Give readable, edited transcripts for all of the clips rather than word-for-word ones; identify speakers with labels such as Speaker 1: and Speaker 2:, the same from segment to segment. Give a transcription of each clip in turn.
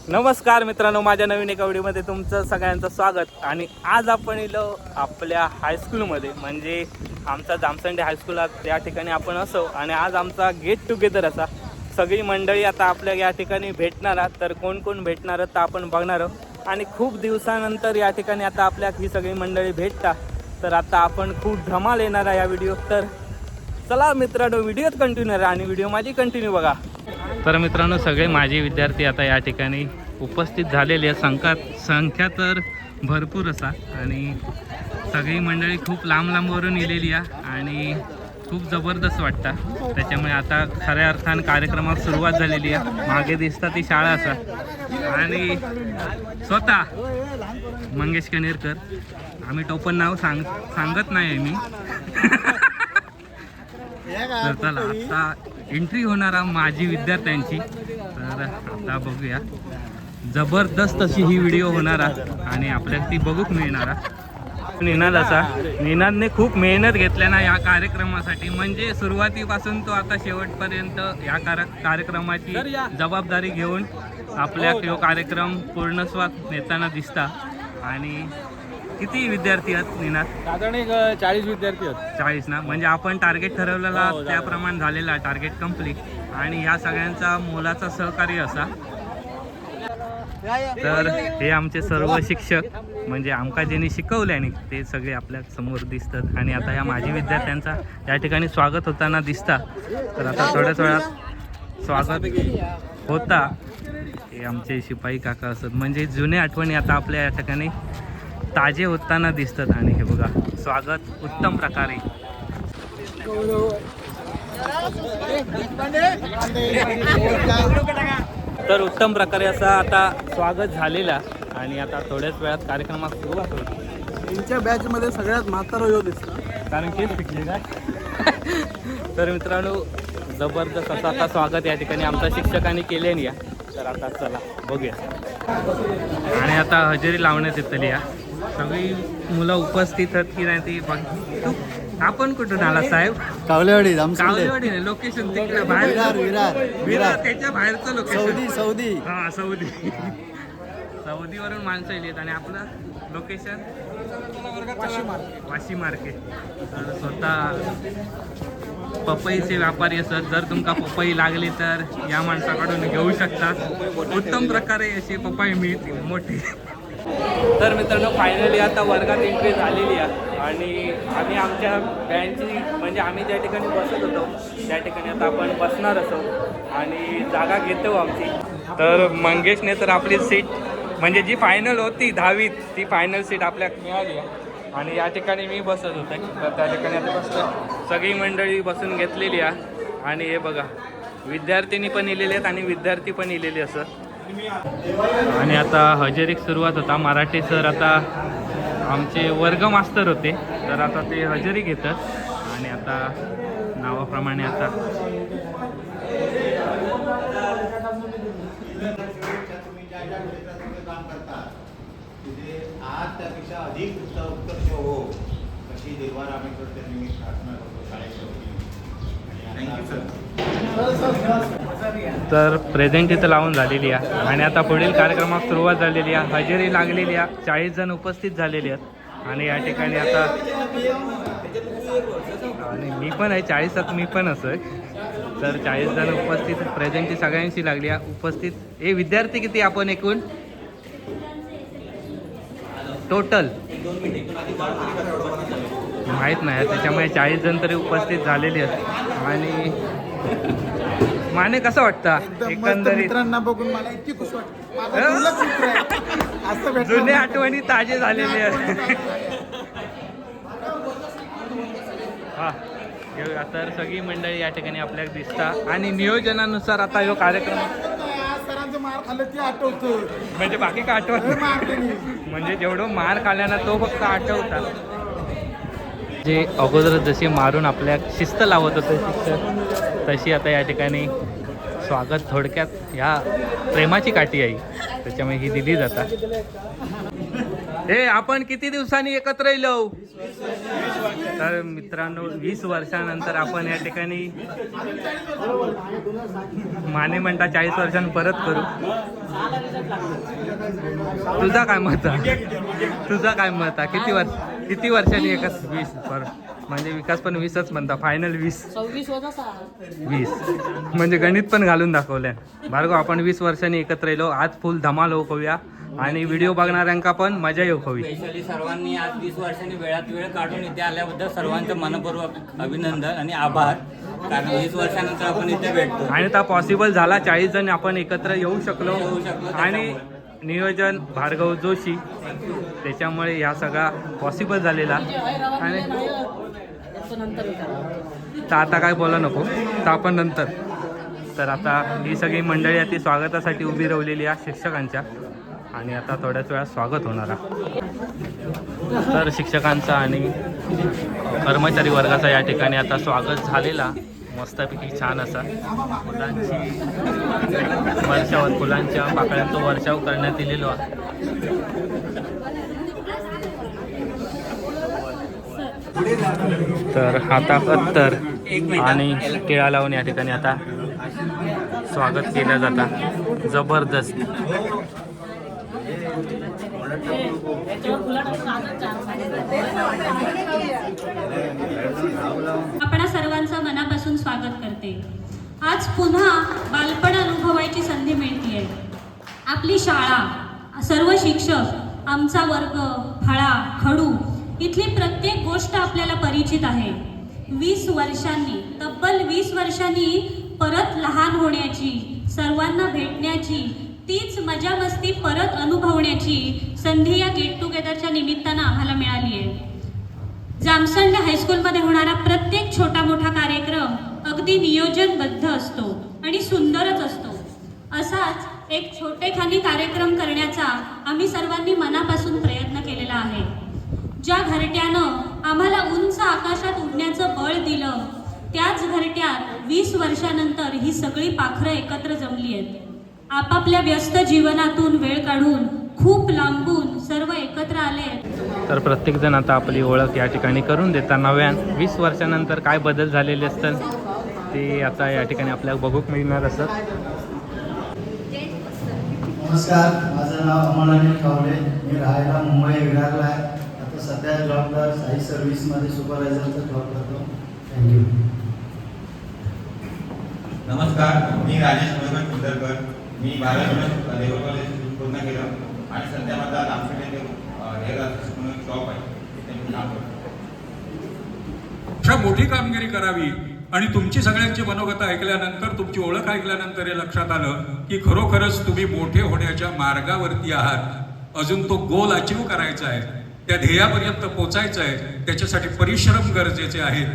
Speaker 1: नमस्कार मित्रांनो, माझ्या नवीन एका व्हिडिओमध्ये तुमचं सगळ्यांचं स्वागत. आणि आज आपण इलो आपल्या हायस्कूलमध्ये, म्हणजे आमचा जामसंडे हायस्कूल त्या ठिकाणी आपण असो. आणि आज आमचा गेट टुगेदर असा सगळी मंडळी आता आपल्या या ठिकाणी भेटणार आहात. तर कोण कोण भेटणार तर आपण बघणार आहोत. आणि खूप दिवसानंतर या ठिकाणी आता आपल्या ही सगळी मंडळी भेटतात. तर आता आपण खूप धमाल येणार आहे या व्हिडिओ. तर चला मित्रांनो, व्हिडिओत कंटिन्यू राहा आणि व्हिडिओ माझी कंटिन्यू बघा. तर मित्रांनो, सगळे माझे विद्यार्थी आता या ठिकाणी उपस्थित झालेले आहेत. संख्या तर भरपूर असा. आणि सगळी मंडळी खूप लांब लांबवरून येलेली आहे आणि खूप जबरदस्त वाटतं. त्याच्यामुळे आता खऱ्या अर्थानं कार्यक्रमात सुरुवात झालेली आहे. मागे दिसता ती शाळा असा. आणि स्वतः मंगेश कनेरकर, आम्ही टोपण नाव सांगत नाही मी. तर चला, आता एंट्री होणार आहे माझी विद्यार्थ्यांची. तर आता बघूया, जबरदस्त अशी ही व्हिडिओ होणार आहे आणि आपल्याला ती बघूक मिळणार आहे. निनादने खूप मेहनत घेतल्या ना या कार्यक्रमासाठी. म्हणजे सुरुवातीपासून तो आता शेवटपर्यंत या कार्यक्रमाची जबाबदारी घेऊन आपल्या तो कार्यक्रम पूर्णस्वात नेताना दिसता. आणि किती विद्यार्थी आहेत निनाद?
Speaker 2: साधारण एक 40 विद्यार्थी आहेत.
Speaker 1: 40 ना? म्हणजे आपण टार्गेट ठरवलेला त्याप्रमाणे झालेला टार्गेट कंप्लीट. आणि ह्या सगळ्यांचा मोलाचा सहकार्य असा. तर हे आमचे सर्व शिक्षक, म्हणजे आमका ज्यांनी शिकवले आणि ते सगळे आपल्या समोर दिसतात. आणि आता ह्या माझी विद्यार्थ्यांचा या ठिकाणी स्वागत होताना दिसता. तर आता थोड्याच वेळात स्वागत होता. हे आमचे शिपाई काका असत, म्हणजे जुन्या आठवणी आता आपल्या या ठिकाणी ताजे होताना दिसतात. आणि हे बघा, स्वागत उत्तम प्रकारे. तर उत्तम प्रकारे असा आता स्वागत झालेला. आणि आता थोड्याच वेळात कार्यक्रमात सुरुवात होती.
Speaker 2: त्यांच्या बॅचमध्ये सगळ्यात म्हातारा यो दिसला,
Speaker 1: कारण केस पिकले काय. तर मित्रांनो, जबरदस्त असं आता स्वागत या ठिकाणी आमच्या शिक्षकांनी केले नाही. तर आता चला बघूया. आणि आता हजेरी लावण्यात येतली या सगळी मुलं उपस्थित आहेत की नाही ती बघ. आपण कुठून आला साहेब?
Speaker 2: कावलेवाडी.
Speaker 1: कावलेवाडी नाही, लोकेशन तिकडे बाहेर. विरार त्याच्या बाहेरचं लोकेशन.
Speaker 2: सौदी.
Speaker 1: हा, सौदीवरून माणसं येत. आणि आपलं लोकेशन वाशी मार्केट. तर स्वतः पपईचे व्यापारी असत. जर तुमका पपई लागली तर या माणसाकडून घेऊ शकता. उत्तम प्रकारे अशी पपई मिळते मोठी. तर मित्रांनो, फायनली आता वर्गात एंट्री झालेली आहे. आणि आम्ही आमच्या बँडची, म्हणजे आम्ही ज्या ठिकाणी बसत होतो त्या ठिकाणी आता आपण बसणार असो आणि जागा घेतो आमची. तर मंगेशने तर आपली सीट, म्हणजे जी फायनल होती 10वीत, ती फायनल सीट आपल्याला मिळाली आहे. आणि या ठिकाणी मी बसत होते. तर त्या ठिकाणी आता बसतो. सगळी मंडळी बसून घेतलेली आहे. आणि हे बघा, विद्यार्थिनी पण इलेले आहेत आणि विद्यार्थी पण इलेले असत. आणि आता हजेरीक सुरुवात होता. मराठी सर आता आमचे वर्ग मास्तर होते, तर आता ते हजेरी घेतात. आणि आता नावाप्रमाणे आता
Speaker 3: आज त्यापेक्षा अधिक उत्कर्ष हो अशी देवाला आम्ही त्यांनी प्रार्थना करतो शाळेच्या वतीने.
Speaker 1: तर प्रेझेंट इथं लावून झालेली आहे. आणि आता पुढील कार्यक्रमात सुरुवात झालेली आहे. हजेरी लागलेली आहे. 40 जण उपस्थित झालेले आहेत. आणि या ठिकाणी आता, आणि मी पण आहे 40 मी पण असं. तर 40 जण उपस्थित, प्रेझेंट सगळ्यांशी लागली आहे उपस्थित. हे विद्यार्थी किती आपण एकूण टोटल माहीत नाही, त्याच्यामुळे 40 जण तरी उपस्थित झालेली आहेत. आणि माने कसं वाटतं एकंदरीत?
Speaker 2: मित्रांना बघून मला इतकी खुश वाटते.
Speaker 1: जुन्या आठवणी ताजे झालेले आहेत. हा, घेऊया. तर सगळी मंडळी या ठिकाणी आपल्याला दिसता. आणि नियोजनानुसार आता हा कार्यक्रम,
Speaker 2: सरांचं मार खाल्लं ते आठवतं,
Speaker 1: म्हणजे बाकी का आठवत, म्हणजे जेवढं मार खाल्यानं तो फक्त आठवतात. जे अगोदर जसे मारून आपल्या शिस्त लावत होते शिक्षक, तशी आता या ठिकाणी स्वागत, थोडक्यात ह्या प्रेमाची काठी आहे त्याच्यामुळे ही दिली जातात. हे आपण किती दिवसांनी एकत्र येलो? तर मित्रांनो 20 वर्षानंतर आपण या ठिकाणी माने म्हणता 40 वर्षांनी परत करू. तुझा काय मत आहे? किती वर्षांनी एकच 20 म्हणजे विकास पण 20च म्हणता, फायनल 20 म्हणजे गणित पण घालून दाखवल्या. भार्गव आपण 20 वर्षांनी एकत्र येलो, आज फुल धमाल होऊ करूया आणि व्हिडिओ बघणाऱ्यांका पण मजा येऊ हवी.
Speaker 4: स्पेशली सर्वांनी आज 20 वर्षांनी वेळात वेळ काढून इथे आल्याबद्दल सर्वांचं मनपूर्वक अभिनंदन आणि आभार. कारण 20 वर्षानंतर आपण इथे भेटतो
Speaker 1: आणि आता पॉसिबल झाला 40 जण आपण एकत्र येऊ शकलो आणि नियोजन भार्गव जोशी त्याच्यामुळे ह्या सगळा पॉसिबल झालेला. आणि तर आता काय बोला नको, तर आपण नंतर. तर आता ही सगळी मंडळी ती स्वागतासाठी उभी राहिलेली आहे शिक्षकांच्या आणि आता थोड्याच वेळात स्वागत होणार आहे. तर शिक्षकांचा आणि कर्मचारी वर्गाचा या ठिकाणी आता स्वागत झालेला मस्तपैकी छान असा फुलांची वर्षावर फुलांच्या पाकळ्यांचा वर्षाव करण्यात दिलेलो आहे. तर हातात अत्तर आणि टिळा लावून या ठिकाणी आता स्वागत केलं जातं. जबरदस्त.
Speaker 5: आपणा सर्वांचं मनापासून स्वागत करते. आज पुन्हा बालपण अनुभवायची संधी मिळते. आपली शाळा, सर्व शिक्षक, आमचा वर्ग, फळा, खडू इथली प्रत्येक गोष्ट आपल्याला परिचित आहे. 20 वर्षांनी, तब्बल 20 वर्षांनी परत लहान होण्याची, सर्वांना भेटण्याची, तीच मजा मस्ती परत अनुभवण्याची संधी या गेट टुगेदरच्या निमित्तानं आम्हाला मिळाली आहे. जामसंडे हायस्कूलमध्ये होणारा प्रत्येक छोटा मोठा कार्यक्रम अगदी नियोजनबद्ध असतो आणि सुंदरच असतो. असाच एक छोटेखानी कार्यक्रम करण्याचा आम्ही सर्वांनी मनापासून प्रयत्न केलेला आहे. ज्या घरट्यानं आम्हाला उंच आकाशात उडण्याचं बळ दिलं, त्याच घरट्यात 20 वर्षानंतर ही सगळी पाखरं एकत्र जमली आहेत. आपापल्या व्यस्त जीवनातून वेळ काढून खूप लांबून सर्व एकत्र आले.
Speaker 1: तर प्रत्येक जण आता आपली ओळख या ठिकाणी करून देतात. नव्यान 20 वर्षानंतर काय बदल झालेले असतात ते आता या ठिकाणी आपल्याला बघूक मिळणार असत.
Speaker 6: नमस्कार, माझं नाव अमोल अनिल कावले. मी राहायला मुंबई विरारला आहे. आता सध्या जॉबला साई सर्व्हिसमध्ये सुपरवायझरचा जॉब करतो. थँक्यू.
Speaker 3: नमस्कार, मी राजेश मधुकर कुंदरकर. मी 12 लेवल कॉलेज पूर्ण केलं आणि सध्या माझा जामसंडे हेअर आर्टिस्ट म्हणून शॉप आहे, तिथे मी काम करतो.
Speaker 7: अशा मोठी कामगिरी करावी आणि तुमची सगळ्यांची मनोगत ऐकल्यानंतर, तुमची ओळख ऐकल्यानंतर हे लक्षात आलं की खरोखरच तुम्ही मोठे होण्याच्या मार्गावरती आहात. अजून तो गोल अचीव करायचा आहे, त्या ध्येयापर्यंत पोचायचं आहे. त्याच्यासाठी परिश्रम गरजेचे आहेत.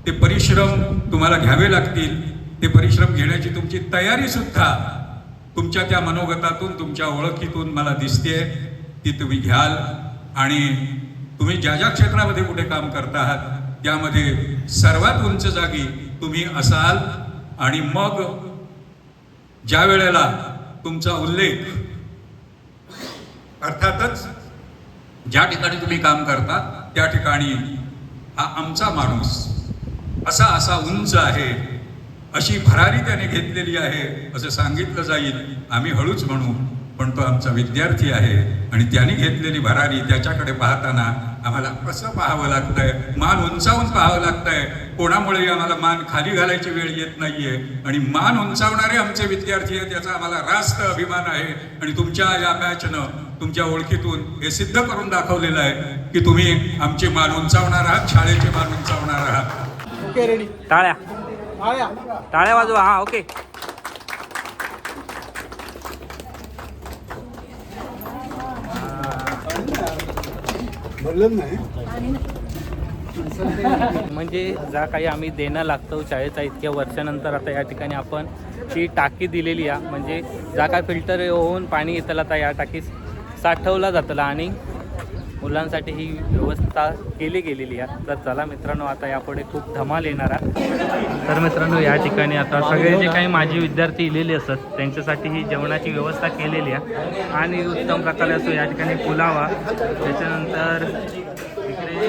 Speaker 7: ते परिश्रम तुम्हाला घ्यावे लागतील. ते परिश्रम घेण्याची तुमची तयारी सुद्धा तुमच्या त्या मनोगतातून, तुमच्या ओळखीतून मला दिसते. ती तुम्ही घ्याल आणि तुम्ही ज्या ज्या क्षेत्रामध्ये कुठे काम करता आहात त्यामध्ये सर्वात उंच जागी तुम्ही असाल. आणि मग ज्या वेळेला तुमचा उल्लेख, अर्थातच ज्या ठिकाणी तुम्ही काम करता त्या ठिकाणी हा आमचा माणूस असा उंच आहे, अशी भरारी त्याने घेतलेली आहे असं सांगितलं जाईल. आम्ही हळूच म्हणू, पण तो आमचा विद्यार्थी आहे आणि त्याने घेतलेली भरारी, त्याच्याकडे पाहताना आम्हाला कसं पाहावं लागतंय, मान उंचावून पाहावं लागतंय. कोणामुळे आम्हाला मान खाली घालायची वेळ येत नाहीये आणि मान उंचावणारे आमचे विद्यार्थी आहेत याचा आम्हाला रास्त अभिमान आहे. आणि तुमच्या या बॅचनं, तुमच्या ओळखीतून हे सिद्ध करून दाखवलेलं आहे की तुम्ही आमची मान उंचावणार आहात, शाळेची मान उंचावणार आहात.
Speaker 2: Okay, ready.
Speaker 1: टाळ्या टाळ्या वाजवा. हा, ओके.
Speaker 2: बोललं नाही.
Speaker 1: म्हणजे ज्या काही आम्ही देणं लागतो शाळेचा इतक्या वर्षानंतर आता या ठिकाणी आपण ती टाकी दिलेली आहे. म्हणजे ज्या काय फिल्टर होऊन पाणी येतलं आता या टाकीत साठवला जातला आणि मुलांसाठी ही व्यवस्था केली गेलेली आहे. तर चला मित्रांनो, आता यापुढे खूप धमाल येणार आहे. तर मित्रांनो, या ठिकाणी आता सगळे जे काही माझे विद्यार्थी इलेले असतात त्यांच्यासाठी ही जेवणाची व्यवस्था केलेली आहे आणि उत्तम प्रकारे असो. या ठिकाणी पुलावा, त्याच्यानंतर इकडे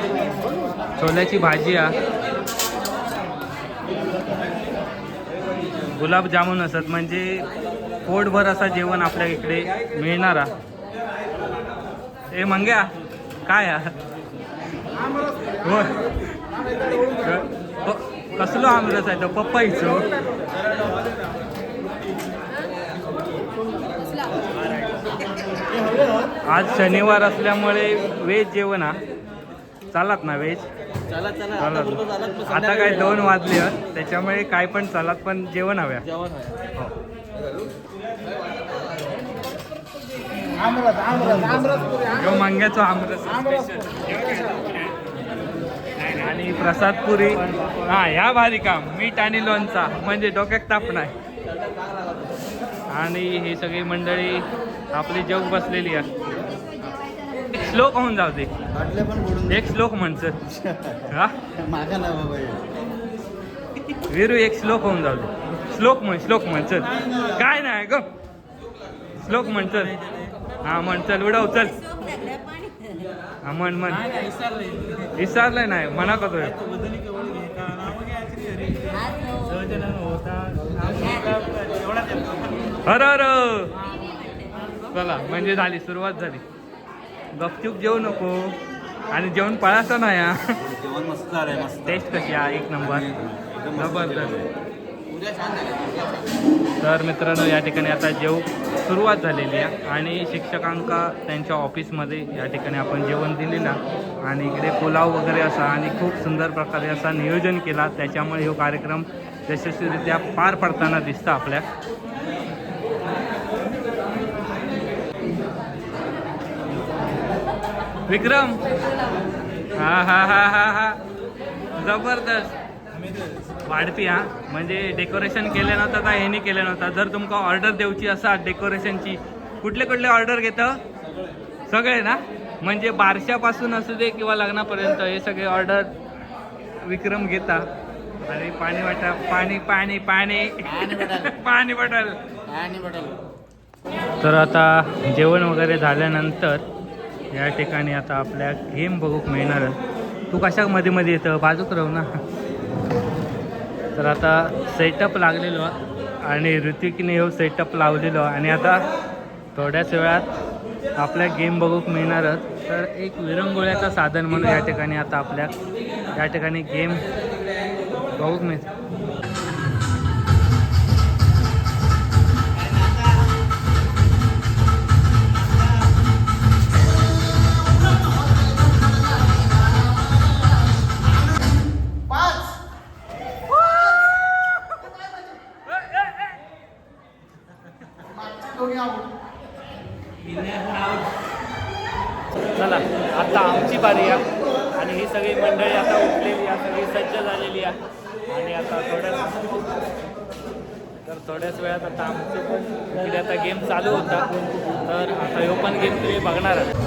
Speaker 1: छोल्याची भाजी आहे, गुलाबजामुन असत, म्हणजे पोटभर असा जेवण आपल्या इकडे मिळणारा. ए मंग्या काय हो कसलो आमरस आहे तो पप्पाईचो. आज शनिवार असल्यामुळे व्हेज जेवण हा चालत ना, व्हेज चालत. आता काय 2 वाजले त्याच्यामुळे काय पण चालत, पण जेवण हव्या. जो मंग्याचो आमरस आणि प्रसाद पुरी. हा ह्या भारी काम, मीठ आणि लोणचा म्हणजे डोक्यात ताप नाही. आणि ही सगळी मंडळी आपली जेव बसलेली आहे. एक श्लोक होऊन जाऊ दे, एक श्लोक म्हणचं हा
Speaker 6: माझ्या ना बाबा
Speaker 1: वीरू, एक श्लोक होऊन जाऊ दे. श्लोक म्हणचल काय नाही ग, श्लोक म्हणचल. हा म्हणचल, उडव चल. हा म्हण विसरलंय नाही म्हणा का तो. अरे चला, म्हणजे झाली, सुरुवात झाली. गपचूप जेवू नको आणि जेवण पळायचं नाही.
Speaker 6: जेवण मस्त झालंय, मस्त.
Speaker 1: टेस्ट कशी आहे, एक नंबर, जबरदस्त. तर मित्रांनो, या ठिकाणी आता सुरुवात झालेली आहे आणि शिक्षकांका त्यांच्या ऑफिसमध्ये या ठिकाणी आपण जेवण दिलेला आणि इकडे पुलाव वगैरे असा आणि खूप सुंदर प्रकारे असा नियोजन केला. त्याच्यामुळे हा कार्यक्रम यशस्वीरित्या पार पडताना दिसतं आपल्या. विक्रम हा हा हा हा हा जबरदस्त वाढपी. हा म्हणजे डेकोरेशन केलं नव्हतं का ह्यानी केलं नव्हतं. जर तुमका ऑर्डर देऊची असा डेकोरेशनची, कुठले ऑर्डर घेतं सगळे ना, म्हणजे बारशापासून असू दे किंवा लग्नापर्यंत हे सगळे ऑर्डर विक्रम घेता. आणि पाणी वाटा, पाणी पाणी पाणी पाणी बॉटल. तर आता जेवण वगैरे झाल्यानंतर या ठिकाणी आता आपल्या गेम बघूक मिळणार. तू कशा मध्ये येतं, बाजूक राहू ना. तर आता सेटअप लागलेलो आणि ऋतिकने हो सेटअप लावलेलो आणि आता थोड्याच वेळात आपल्या गेम बघूक मिळणारच. तर एक विरंगुळ्याचं साधन म्हणून या ठिकाणी आता आपल्या या ठिकाणी गेम बघूक मिळतं. चला आता आमची बारी आहे आणि ही सगळी मंडळी आता उठलेली आहे, सगळी सज्ज झालेली आहे आणि आता थोड्याच वेळात आता आमचे पण इकडे आता गेम चालू होता. तर आता ह्यो पण गेम तुम्ही बघणार आहात.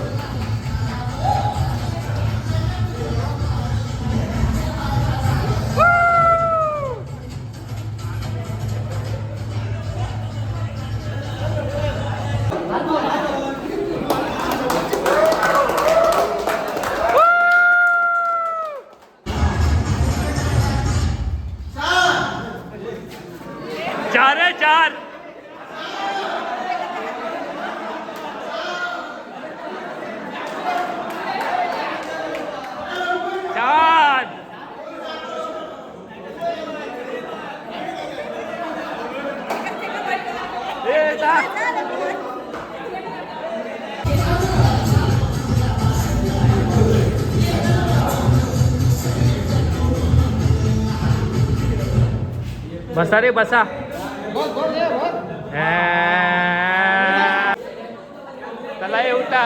Speaker 1: चार बसा रे बसा. चला येऊता.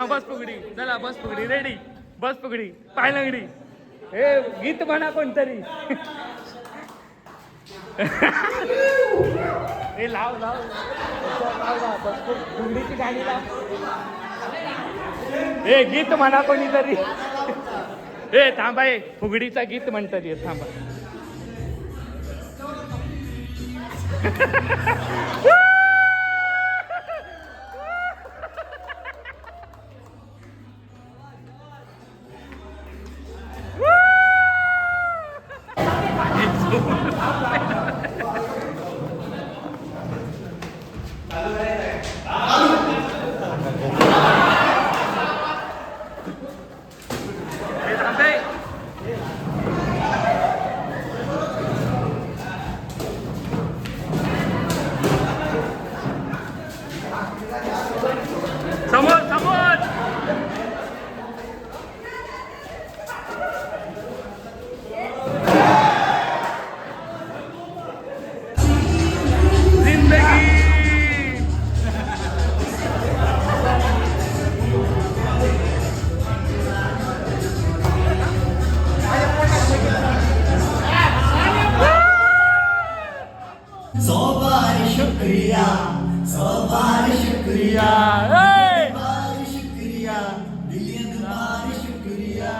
Speaker 1: बस पगडी, चला बस पगडी रेडी, बस पगडी पाय लंगडी. हे गीत म्हणा कोणतरी. ए लाव लाव फुगडीची गाणी लाव. ए गीत म्हणा कोणीतरी. ए थांबा, ए फुगडीचा गीत म्हणतात ये थांबा. समोर समोर. जिंदगी
Speaker 6: शुक्रिया बार शुक्रिया बार शुक्रिया बिलियन बार शुक्रिया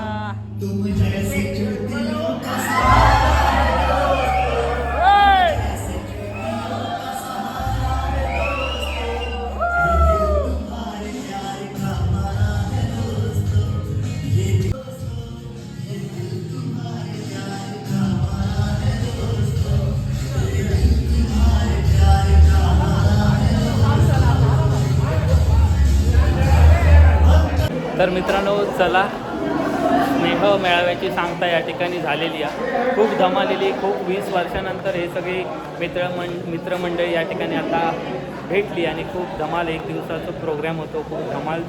Speaker 6: तुम जैसे चुटकियों का सहारा ऐसे चुटकियों का सहारा तुम्हारे प्यार का मारा है दोस्तों ये दिल तुम्हारे प्यार का मारा है दोस्तों ये दिल तुम्हारे प्यार का मारा है
Speaker 1: तर मित्रांनो चला, स्नेह मेळाव्याची सांगता या ठिकाणी झालेली आहे. खूप धमालेली, खूप 20 वर्षानंतर हे सगळे मित्रमंडळी या ठिकाणी आता भेटली आणि खूप धमाल, एक दिवसाचा प्रोग्राम होतो, खूप धमाल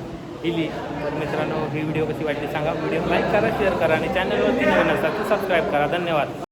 Speaker 1: दिली. तर मित्रांनो ही व्हिडिओ कशी वाटली सांगा. व्हिडिओ लाईक करा, शेअर करा आणि चॅनलवरती नवीन असाल तर सबस्क्राईब करा. धन्यवाद.